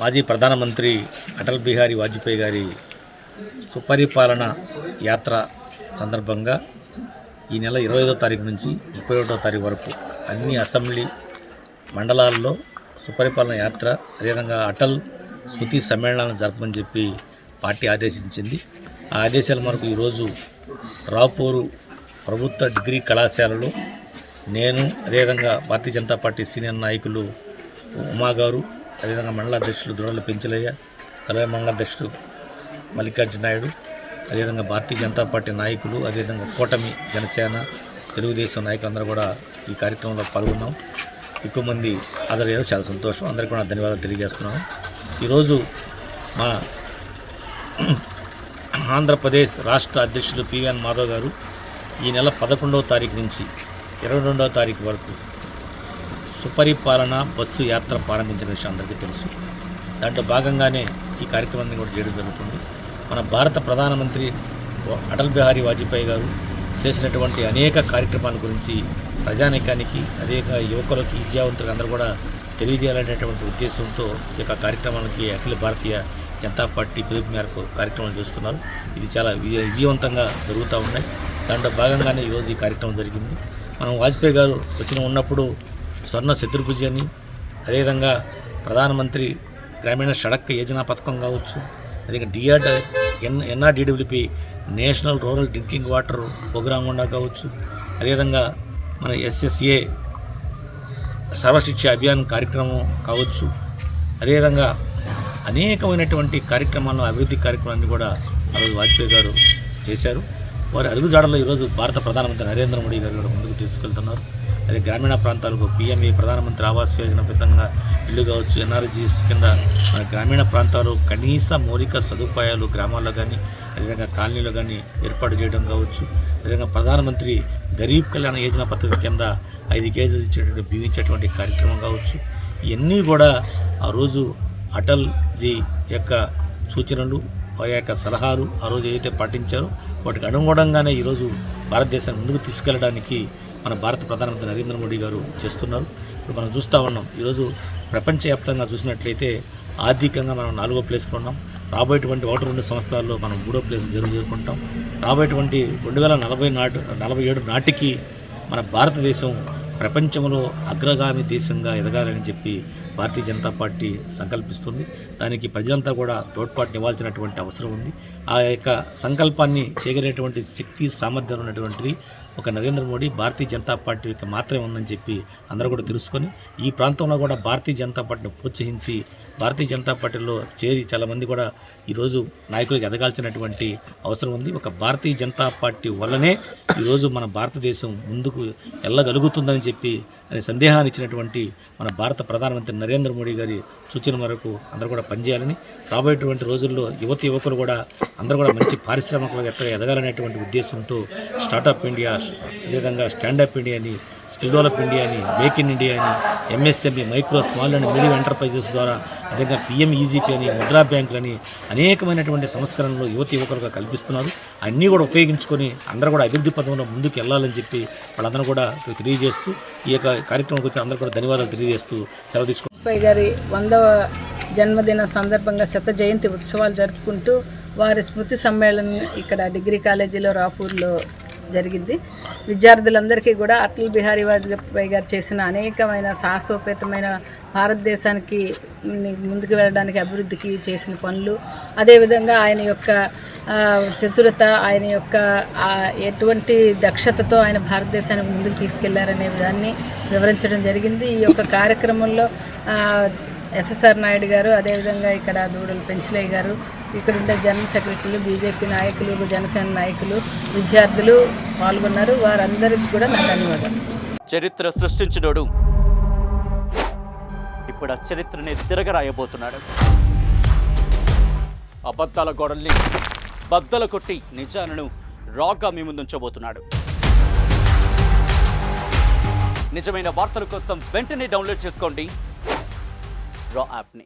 మాజీ ప్రధానమంత్రి అటల్ బిహారీ వాజ్పేయి గారి సుపరిపాలన యాత్ర సందర్భంగా ఈ నెల 25వ తారీఖు నుంచి 31వ తారీఖు వరకు అన్ని అసెంబ్లీ మండలాల్లో సుపరిపాలన యాత్ర అదేవిధంగా అటల్ స్మృతి సమ్మేళనాలను జరపమని చెప్పి పార్టీ ఆదేశించింది. ఆ ఆదేశాల మేరకు ఈరోజు రాపూరు ప్రభుత్వ డిగ్రీ కళాశాలలో నేను అదేవిధంగా భారతీయ జనతా పార్టీ సీనియర్ నాయకులు ఉమా గారు, అదేవిధంగా మండల అధ్యక్షులు దురల పెంచలయ్య, కలవ మండల అధ్యక్షుడు మల్లికార్జున నాయుడు, అదేవిధంగా భారతీయ జనతా పార్టీ నాయకులు, అదేవిధంగా కూటమి జనసేన తెలుగుదేశం నాయకులందరూ కూడా ఈ కార్యక్రమంలో పాల్గొన్నాం. ఎక్కువ మంది హాజరయ్యారు. చాలా సంతోషం. అందరికీ కూడా ధన్యవాదాలు తెలియజేస్తున్నాను. ఈరోజు మా ఆంధ్రప్రదేశ్ రాష్ట్ర అధ్యక్షులు పివిఎన్ మాధవ్ గారు ఈ నెల 11వ తారీఖు నుంచి 22వ తారీఖు వరకు సుపరిపాలన బస్సు యాత్ర ప్రారంభించిన విషయం అందరికీ తెలుసు. దాంట్లో భాగంగానే ఈ కార్యక్రమాన్ని కూడా చేయడం జరుగుతుంది. మన భారత ప్రధానమంత్రి అటల్ బిహారీ వాజ్పేయి గారు చేసినటువంటి అనేక కార్యక్రమాల గురించి ప్రజానీకానికి, అనేక యువకులకి, విద్యావంతులకు అందరూ కూడా తెలియజేయాలనేటువంటి ఉద్దేశంతో ఈ యొక్క కార్యక్రమానికి అఖిల భారతీయ జనతా పార్టీ పిలుపు మేరకు కార్యక్రమాలు చేస్తున్నారు. ఇది చాలా విజయవంతంగా జరుగుతూ ఉన్నాయి. దాంట్లో భాగంగానే ఈరోజు ఈ కార్యక్రమం జరిగింది. మనం వాజ్పేయి గారు ఉన్నప్పుడు స్వర్ణ చతుర్భుజి అని, అదేవిధంగా ప్రధానమంత్రి గ్రామీణ సడక్ యోజన పథకం కావచ్చు, అదే NRDWP national rural drinking water programme కూడా కావచ్చు, అదేవిధంగా మన ఎస్ఎస్ఏ సర్వశిక్ష అభియాన్ కార్యక్రమం కావచ్చు, అదేవిధంగా అనేకమైనటువంటి కార్యక్రమాలను, అభివృద్ధి కార్యక్రమాన్ని కూడా ఆ రోజు వాజ్పేయి గారు చేశారు. వారి అడుగుజాడల్లో ఈరోజు భారత ప్రధానమంత్రి నరేంద్ర మోడీ గారు కూడా ముందుకు తీసుకెళ్తున్నారు. అదే గ్రామీణ ప్రాంతాలకు పిఎంఏ ప్రధానమంత్రి ఆవాస్ యోజన విధంగా ఇల్లు కావచ్చు, ఎన్ఆర్జీఎస్ కింద మన గ్రామీణ ప్రాంతాలు కనీస మౌలిక సదుపాయాలు గ్రామాల్లో కానీ, అదేవిధంగా కాలనీలో కానీ ఏర్పాటు చేయడం కావచ్చు, అదేవిధంగా ప్రధానమంత్రి గరీబ్ కళ్యాణ యోజన పథకం కింద 5 కేజీలు ఇచ్చేటువంటి బియ్యం ఇచ్చేటువంటి కార్యక్రమం కావచ్చు. ఇవన్నీ కూడా ఆ రోజు అటల్ జీ యొక్క సూచనలు, వారి యొక్క సలహాలు ఆ రోజు ఏదైతే పాటించారో వాటికి అనుగుణంగానే ఈరోజు భారతదేశాన్ని ముందుకు తీసుకెళ్ళడానికి మన భారత ప్రధానమంత్రి నరేంద్ర మోడీ గారు చేస్తున్నారు. ఇప్పుడు మనం చూస్తూ ఉన్నాం. ఈరోజు ప్రపంచవ్యాప్తంగా చూసినట్లయితే ఆర్థికంగా మనం 4వ ప్లేస్లో ఉన్నాం. రాబోయేటువంటి 1-2 సంవత్సరాల్లో మనం 3వ ప్లేస్ జరుపుకుంటాం. రాబోయేటువంటి 2047 నాటికి మన భారతదేశం ప్రపంచంలో అగ్రగామి దేశంగా ఎదగాలని చెప్పి భారతీయ జనతా పార్టీ సంకల్పిస్తుంది. దానికి ప్రజలంతా కూడా తోడ్పాటుని ఇవ్వాల్సినటువంటి అవసరం ఉంది. ఆ యొక్క సంకల్పాన్ని చేయగలిగేటువంటి శక్తి, సామర్థ్యం ఉన్నటువంటిది ఒక నరేంద్ర మోడీ, భారతీయ జనతా పార్టీ యొక్క మాత్రమే ఉందని చెప్పి అందరూ కూడా తెలుసుకొని ఈ ప్రాంతంలో కూడా భారతీయ జనతా పార్టీని ప్రోత్సహించి భారతీయ జనతా పార్టీలో చేరి చాలామంది కూడా ఈరోజు నాయకులకు ఎదగాల్సినటువంటి అవసరం ఉంది. ఒక భారతీయ జనతా పార్టీ వల్లనే ఈరోజు మన భారతదేశం ముందుకు వెళ్ళగలుగుతుందని చెప్పి అనే సందేహాన్ని ఇచ్చినటువంటి మన భారత ప్రధానమంత్రి నరేంద్ర మోడీ గారి సూచన మేరకు అందరూ కూడా పనిచేయాలని, రాబోయేటువంటి రోజుల్లో యువకులు కూడా అందరూ కూడా మంచి పారిశ్రామికవేత్తగా ఎదగాలనేటువంటి ఉద్దేశంతో స్టార్టప్ ఇండియా, అదేవిధంగా స్టాండప్ ఇండియా అని, స్కిల్ డెవలప్ ఇండియా అని, మేక్ ఇన్ ఇండియా అని, MSME micro small and medium enterprises ద్వారా, అదేవిధంగా పిఎంఈజీపీ అని, ముద్రా బ్యాంకులని అనేకమైనటువంటి సంస్కరణలు యువకులుగా కల్పిస్తున్నారు. అన్నీ కూడా ఉపయోగించుకొని అందరూ కూడా అభివృద్ధి పథంలో ముందుకు వెళ్ళాలని చెప్పి వాళ్ళందరూ కూడా తెలియజేస్తూ ఈ యొక్క కార్యక్రమంకి వచ్చి అందరూ కూడా ధన్యవాదాలు తెలియజేస్తూ సెలవు తీసుకుంటారు. వాజ్పేయి గారి 100వ జన్మదిన సందర్భంగా శత జయంతి ఉత్సవాలు జరుపుకుంటూ వారి స్మృతి సమ్మేళనం ఇక్కడ డిగ్రీ కాలేజీలో రాపూర్లో జరిగింది. విద్యార్థులందరికీ కూడా అటల్ బిహారీ వాజ్పేయి గారు చేసిన అనేకమైన సాహసోపేతమైన భారతదేశానికి ముందుకు వెళ్ళడానికి, అభివృద్ధికి చేసిన పనులు, అదేవిధంగా ఆయన యొక్క చతురత, ఆయన యొక్క ఎటువంటి దక్షతతో ఆయన భారతదేశాన్ని ముందుకు తీసుకెళ్లారనే దాన్ని వివరించడం జరిగింది. ఈ యొక్క కార్యక్రమంలో ఎస్ఎస్ఆర్ నాయుడు గారు, అదేవిధంగా ఇక్కడ దూడల పెంచలయ్య గారు, ఇక్కడ ఉండే జనరల్ సెక్రటరీలు, బీజేపీ నాయకులు, జనసేన నాయకులు, విద్యార్థులు పాల్గొన్నారు. వారందరికీ కూడా నా ధన్యవాదాలు. చరిత్ర సృష్టించినోడు ఇప్పుడు ఆ చరిత్రని తిరగరాయబోతున్నాడు. అబద్ధాల గోడల్ని బద్దలు కొట్టి నిజాలను రాగా మీ ముందుంచబోతున్నాడు. నిజమైన వార్తల కోసం వెంటనే డౌన్లోడ్ చేసుకోండి రా యాప్ని.